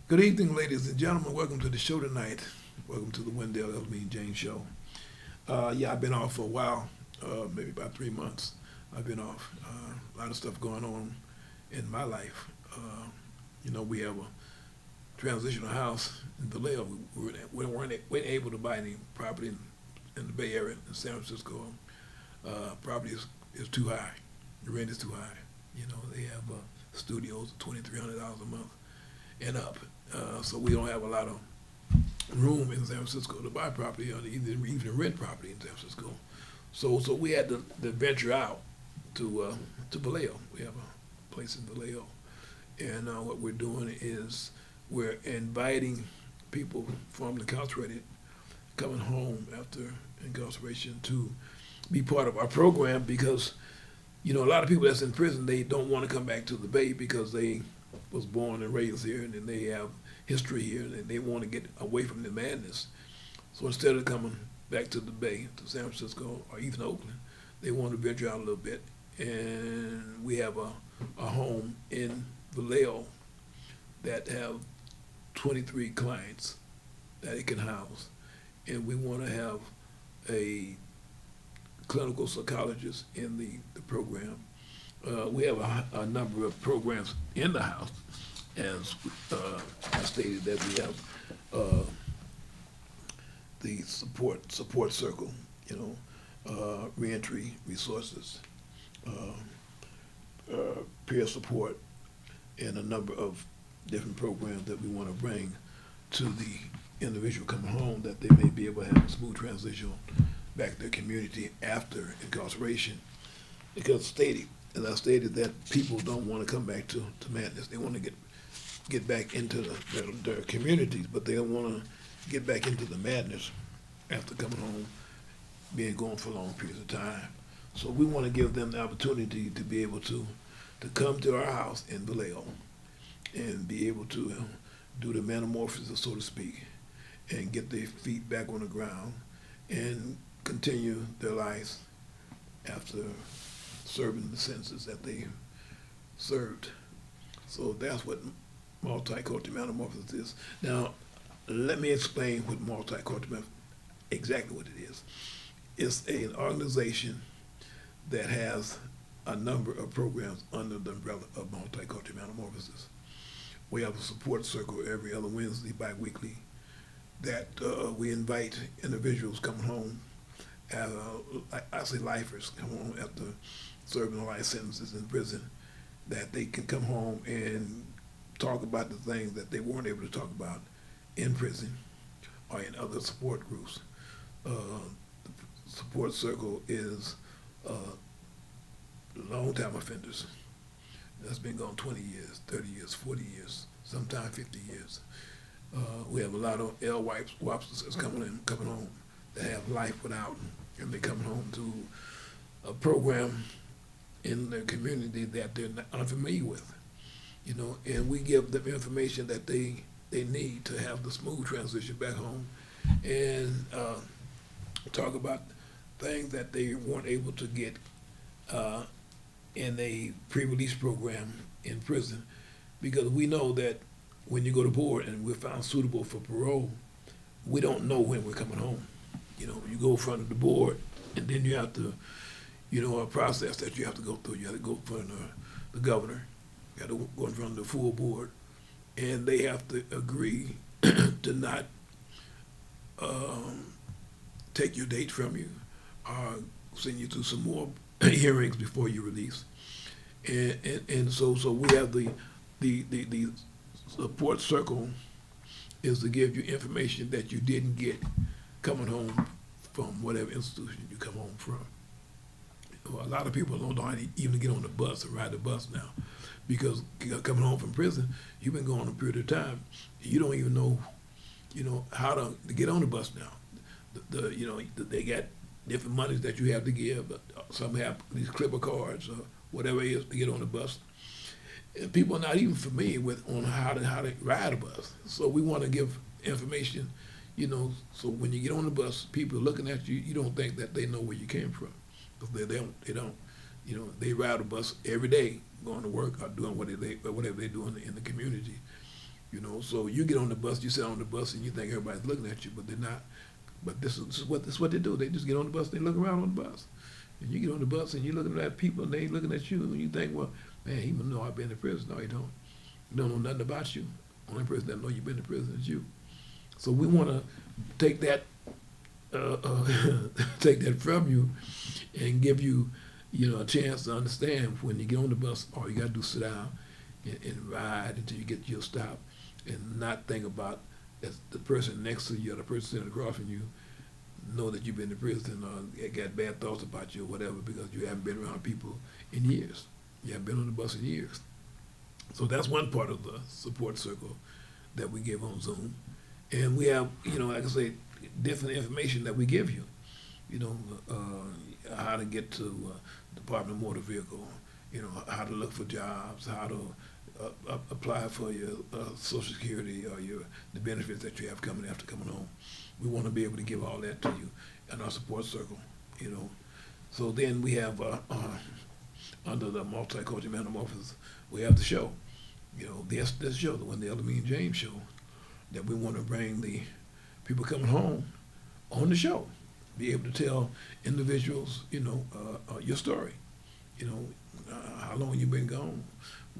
Good evening, ladies and gentlemen. Welcome to the show tonight. Welcome to the Wendell El-Amin James Show. Yeah, I've been off for a while, maybe about 3 months. I've been off. A lot of stuff going on in my life. We have a transitional house in Vallejo. We weren't able to buy any property in the Bay Area in San Francisco. Property is too high. The rent is too high. They have studios at $2,300 a month and up. So we don't have a lot of room in San Francisco to buy property or even rent property in San Francisco. So we had to venture out to Vallejo. We have a place in Vallejo, and what we're doing is we're inviting people formerly incarcerated coming home after incarceration to be part of our program because a lot of people that's in prison, they don't want to come back to the Bay because they was born and raised here and then they have history here and they want to get away from the madness. So instead of coming back to the Bay, to San Francisco or even Oakland, they want to venture out a little bit. And we have a home in Vallejo that have 23 clients that it can house. And we want to have a clinical psychologist in the program. We have a number of programs in the house, as I stated that we have the support circle, reentry resources, peer support, and a number of different programs that we want to bring to the individual coming home that they may be able to have a smooth transition back to their community after incarceration. Because as I stated, that people don't want to come back to madness. They want to get back into their communities, but they don't want to get back into the madness after coming home, being gone for long periods of time. So we want to give them the opportunity to be able to come to our house in Vallejo and be able to do the metamorphosis, so to speak, and get their feet back on the ground and continue their lives after serving the sentences that they served. So that's what multicultural metamorphosis is. Now, let me explain what multicultural exactly what it is. It's an organization that has a number of programs under the umbrella of multicultural metamorphosis. We have a support circle every other Wednesday, bi-weekly, that we invite individuals coming home, I say lifers, come home after serving life sentences in prison, that they can come home and talk about the things that they weren't able to talk about in prison or in other support groups. The support circle is long-time offenders. That's been gone 20 years, 30 years, 40 years, sometimes 50 years. We have a lot of L-WIPs that's coming home that have life without, and they come home to a program in their community that they're unfamiliar with, and we give them information that they need to have the smooth transition back home and talk about things that they weren't able to get in a pre-release program in prison, because we know that when you go to board and we're found suitable for parole, we don't know when we're coming home. You go in front of the board, and then you have to, a process that you have to go through. You have to go in front of the governor. You have to go in front of the full board, and they have to agree to not take your date from you or send you through some more hearings before you release. And so we have the support circle is to give you information that you didn't get coming home from whatever institution you come home from. A lot of people don't know how to even get on the bus or ride the bus now, because coming home from prison, you've been gone a period of time. You don't even know, how to get on the bus now. They got different monies that you have to give. Some have these clipper cards or whatever it is to get on the bus. And people are not even familiar with on how to ride a bus. So we want to give information, so when you get on the bus, people are looking at you. You don't think that they know where you came from, because they don't. They ride a bus every day, going to work or doing whatever they're doing in the community. So you get on the bus, you sit on the bus, and you think everybody's looking at you, but they're not. But this is what they do. They just get on the bus, they look around on the bus. And you get on the bus and you're looking at people and they ain't looking at you, and you think, well, man, he must know I've been in prison. No, he don't. He don't know nothing about you. Only person that know you've been in prison is you. So we want to take that, take that from you, and give you, a chance to understand when you get on the bus, all you got to do is sit down and ride until you get to your stop, and not think about as the person next to you or the person sitting across from you know that you've been in prison or got bad thoughts about you or whatever because you haven't been around people in years. You haven't been on the bus in years. So that's one part of the support circle that we give on Zoom. And we have, like I say, different information that we give you. How to get to Department of Motor Vehicle, how to look for jobs, how to apply for your Social Security or the benefits that you have coming after coming home. We want to be able to give all that to you in our support circle. So then we have under the Multicultural Metamorphosis, we have the show. This show, the El-Amin James show, that we want to bring the people coming home on the show, be able to tell individuals, your story. How long you've been gone,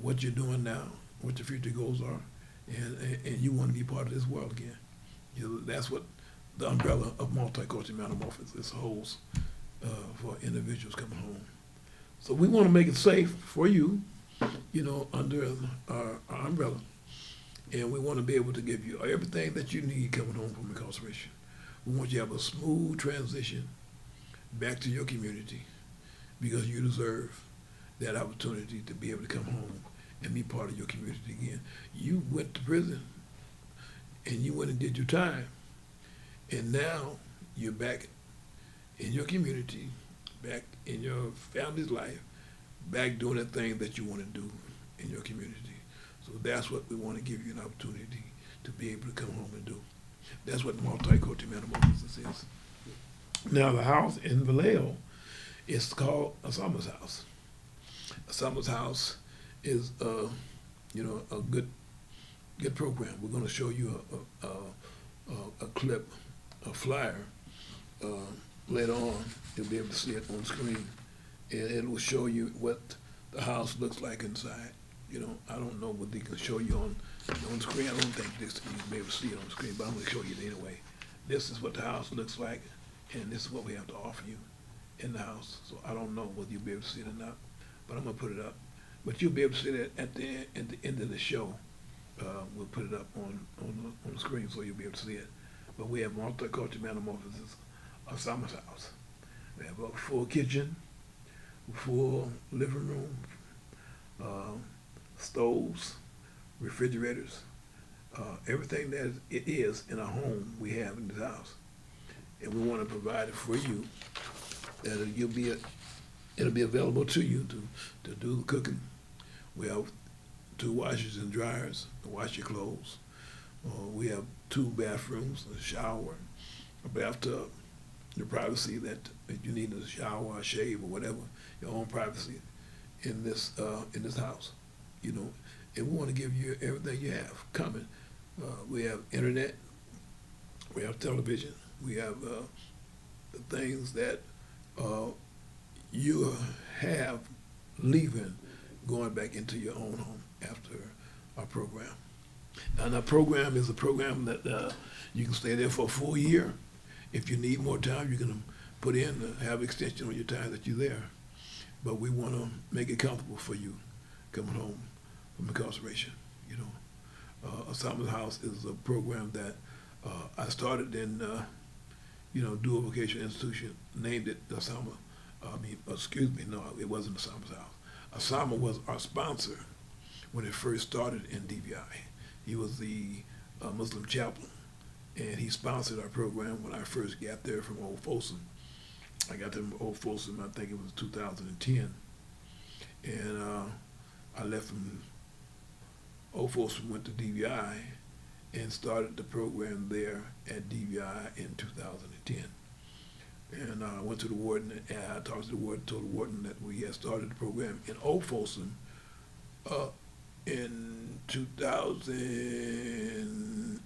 what you're doing now, what your future goals are, and you want to be part of this world again. That's what the umbrella of Multicultural Metamorphosis holds for individuals coming home. So we want to make it safe for you, under our umbrella. And we want to be able to give you everything that you need coming home from incarceration. We want you to have a smooth transition back to your community because you deserve that opportunity to be able to come home and be part of your community again. You went to prison and you went and did your time, and now you're back in your community, back in your family's life, back doing the thing that you want to do in your community. So that's what we want to give you an opportunity to be able to come home and do. That's what Multicultural Metamorphosis is. Now the house in Vallejo is called a Summer's House. A Summer's House is a good program. We're going to show you a clip, a flyer later on. You'll be able to see it on screen, and it will show you what the house looks like inside. I don't know what they can show you on screen. I don't think you'll be able to see it on screen, but I'm going to show you it anyway. This is what the house looks like, and this is what we have to offer you in the house. So I don't know whether you'll be able to see it or not, but I'm going to put it up. But you'll be able to see it at the end of the show. We'll put it up on the screen so you'll be able to see it. But we have Multicultural Metamorphosis, a Summer's House. We have a full kitchen, full living room, stoves, refrigerators, everything that it is in a home we have in this house. And we want to provide it for you, that it'll be available to you to do the cooking. We have 2 washers and dryers to wash your clothes. We have 2 bathrooms, a shower, a bathtub, your privacy that if you need a shower or a shave or whatever, your own privacy in this house. And we want to give you everything you have coming. We have internet, we have television, we have the things that you have leaving, going back into your own home after our program. And our program is a program that you can stay there for a full year. If you need more time, you can put in to have extension on your time that you're there. But we want to make it comfortable for you coming home from incarceration. A Summer's House is a program that I started in, Dual Vocational Institution, named it the Summer. No, it wasn't the Summer's House. Asama was our sponsor when it first started in DVI. He was the Muslim chaplain, and he sponsored our program when I first got there from Old Folsom. I got there from Old Folsom, I think it was 2010. And I left from Old Folsom, went to DVI, and started the program there at DVI in 2010. And I went to the warden, and I talked to the warden, told the warden that we had started the program in Old Folsom in 2000,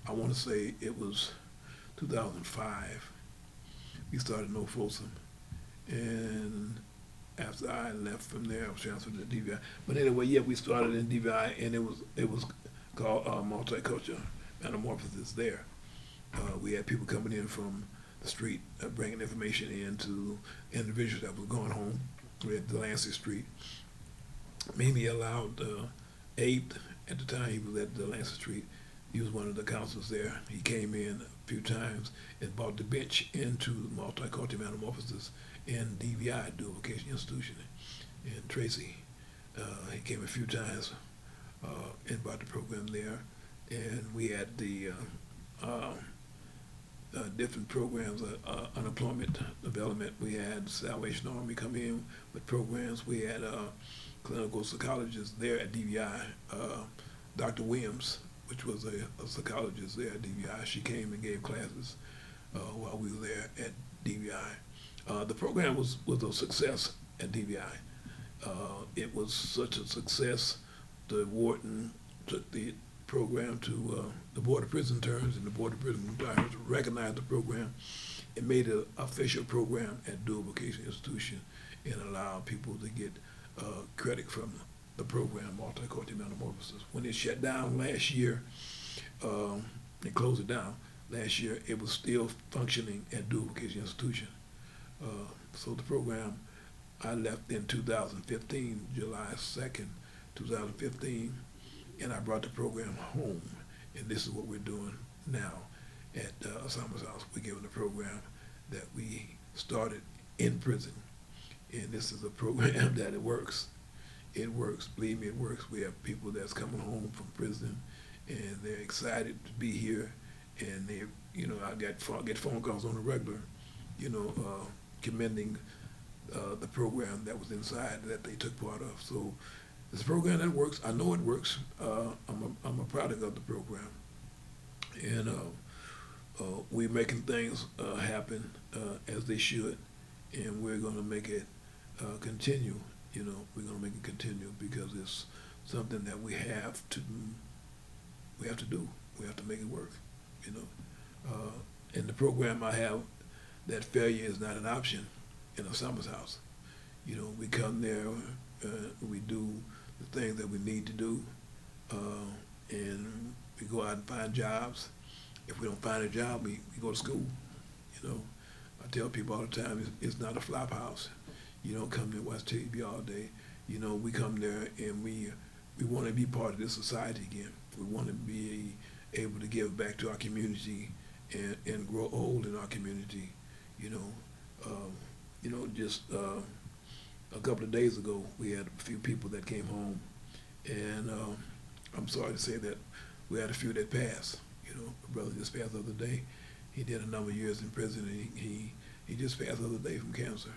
I want to say it was 2005. We started No Folsom, and after I left from there, I was transferred to DVI. But anyway, yeah, we started in DVI, and it was called Multicultural Metamorphosis there. We had people coming in from the street, bringing information in to individuals that were going home. We had Delancey Street. Mimi allowed Abe, at the time he was at Delancey Street, he was one of the counselors there. He came in a few times and brought the bench into Multicultural Metamorphosis in DVI, Dual Vocation Institution. And Tracy, he came a few times and brought the program there. And we had the different programs, unemployment development. We had Salvation Army come in with programs. We had clinical psychologists there at DVI. Dr. Williams, which was a psychologist there at DVI, she came and gave classes while we were there at DVI. The program was a success at DVI. It was such a success, the warden took the program to the Board of Prison Interns, and the Board of Prison Interns recognized the program and made it an official program at Dual Vocation Institution and allowed people to get credit from the program, Multicultural Metamorphosis. When it shut down last year, they closed it down last year, it was still functioning at Dual Vocation Institution. So the program, I left in 2015, July 2nd, 2015, and I brought the program home. And this is what we're doing now at Summer's House. We're giving a program that we started in prison. And this is a program that it works. It works, believe me, it works. We have people that's coming home from prison and they're excited to be here. And they, I get phone calls on the regular, commending the program that was inside that they took part of. So it's a program that works. I know it works. I'm a product of the program, and we're making things happen as they should, and we're going to make it continue. We're going to make it continue because it's something that we have to do. We have to make it work. In the program I have, that failure is not an option in a Summer's House. We come there, we do the things that we need to do, and we go out and find jobs. If we don't find a job, we go to school. I tell people all the time, it's not a flop house. You don't come there and watch TV all day. We come there and we want to be part of this society again. We want to be able to give back to our community and grow old in our community. Just a couple of days ago, we had a few people that came home, and I'm sorry to say that we had a few that passed. A brother just passed the other day. He did a number of years in prison, and he just passed the other day from cancer.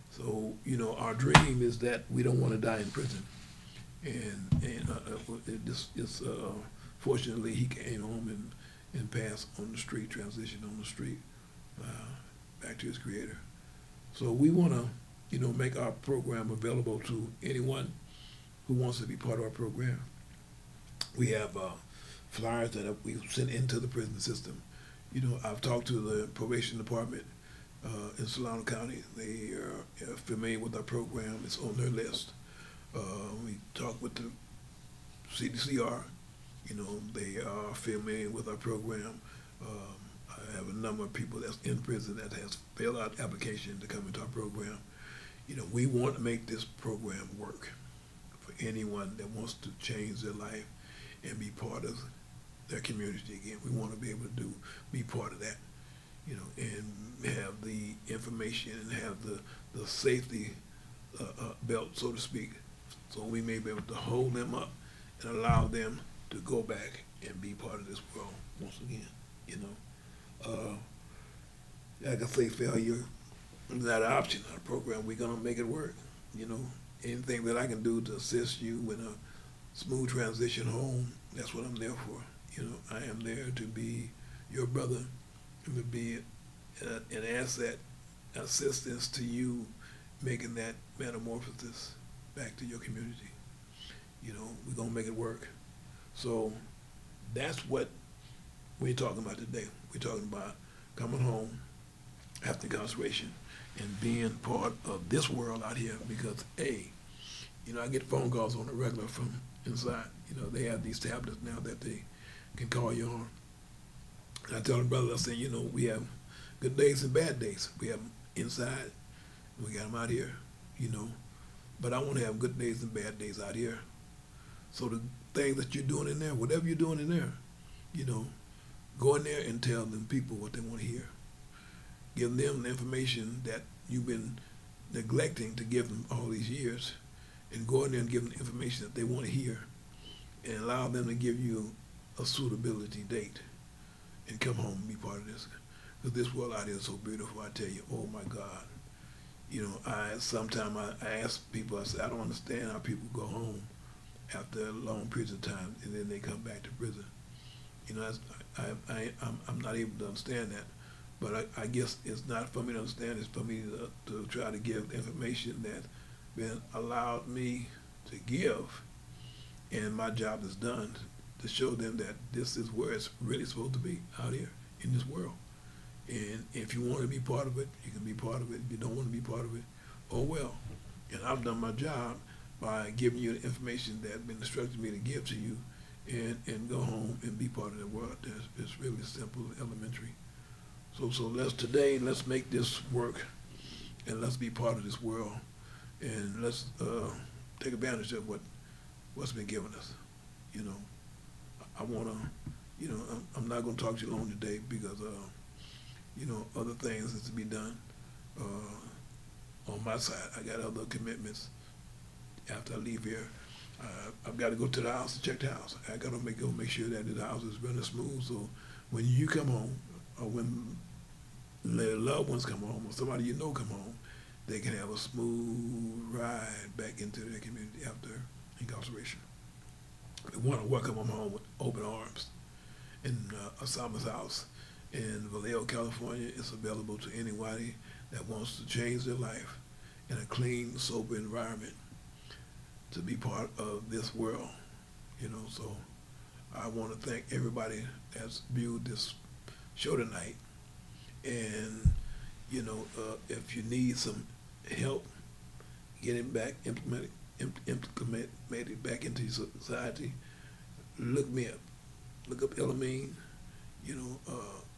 So, our dream is that we don't want to die in prison. Fortunately, he came home and passed on the street, transitioned on the street, back to his creator. So we want to, make our program available to anyone who wants to be part of our program. We have flyers that we sent into the prison system. I've talked to the probation department in Solano County. They are familiar with our program. It's on their list. We talked with the CDCR. They are familiar with our program. I have a number of people that's in prison that has filled out application to come into our program. We want to make this program work for anyone that wants to change their life and be part of their community again. We want to be able to be part of that, and have the information and have the safety belt, so to speak, so we may be able to hold them up and allow them to go back and be part of this world once again. Like I say, failure is not an option in our program. We're gonna make it work. Anything that I can do to assist you with a smooth transition home, that's what I'm there for. I am there to be your brother and to be an asset, assistance to you making that metamorphosis back to your community. We're gonna make it work. So that's what we're talking about today. We're talking about coming home after incarceration and being part of this world out here because, I get phone calls on the regular from inside. They have these tablets now that they can call you on. And I tell the brother, I say, we have good days and bad days. We have them inside, and we got them out here, But I want to have good days and bad days out here. So the things that you're doing in there, whatever you're doing in there, go in there and tell them people what they want to hear. Give them the information that you've been neglecting to give them all these years, and go in there and give them the information that they want to hear, and allow them to give you a suitability date, and come home and be part of this. Because this world out here is so beautiful. I tell you, oh my God. Sometimes I ask people, I say, I don't understand how people go home after a long period of time and then they come back to prison. I'm not able to understand that. But I guess it's not for me to understand, it's for me to try to give information that's been allowed me to give, and my job is done to show them that this is where it's really supposed to be, out here in this world. And if you want to be part of it, you can be part of it. If you don't want to be part of it, oh well. And I've done my job by giving you the information that's been instructed me to give to you, and go home and be part of the world. It's really simple, elementary. So let's make this work, and let's be part of this world, and let's take advantage of what's been given us. I want to, I'm not going to talk to you long today because, other things is to be done on my side. I got other commitments after I leave here. I've got to go to the house and check the house. I got to make sure that the house is running smooth. So when you come home, or when their loved ones come home, or somebody come home, they can have a smooth ride back into their community after incarceration. We want to welcome them home with open arms. In Osama's house in Vallejo, California, it's available to anybody that wants to change their life in a clean, sober environment to be part of this world. So I want to thank everybody that's viewed this show tonight. And, if you need some help getting back implemented back into society, look me up. Look up El-Amin,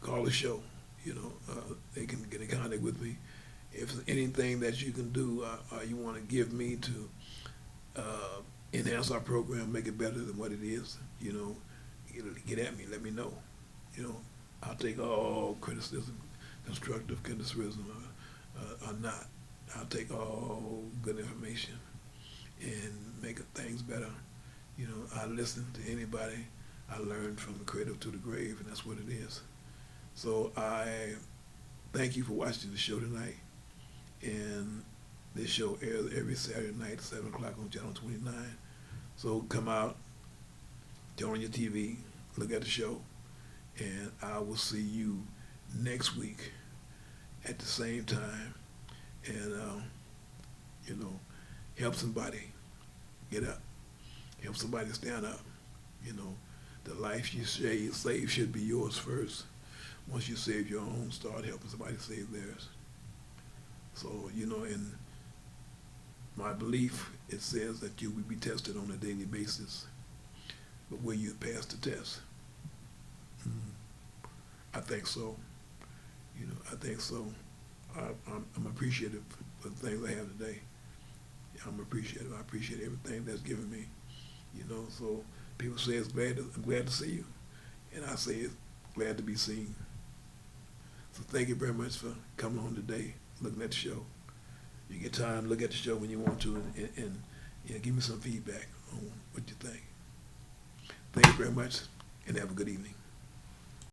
call the show. They can get in contact with me. If there's anything that you can do, or you want to give me to enhance our program, make it better than what it is, get at me, let me know. I'll take all criticism, constructive criticism or not. I'll take all good information and make things better. I listen to anybody. I learn from the cradle to the grave, and that's what it is. So I thank you for watching the show tonight. And this show airs every Saturday night, 7 o'clock on Channel 29. So come out, turn on your TV, look at the show, and I will see you next week at the same time. And, help somebody get up. Help somebody stand up. The life you save should be yours first. Once you save your own, start helping somebody save theirs. So, in my belief, it says that you will be tested on a daily basis. But will you pass the test? I think so. I think so. I'm appreciative for the things I have today. I'm appreciative. I appreciate everything that's given me. So people say I'm glad to see you. And I say it's glad to be seen. So thank you very much for coming on today, looking at the show. You get time, look at the show when you want to, and give me some feedback on what you think. Thank you very much, and have a good evening.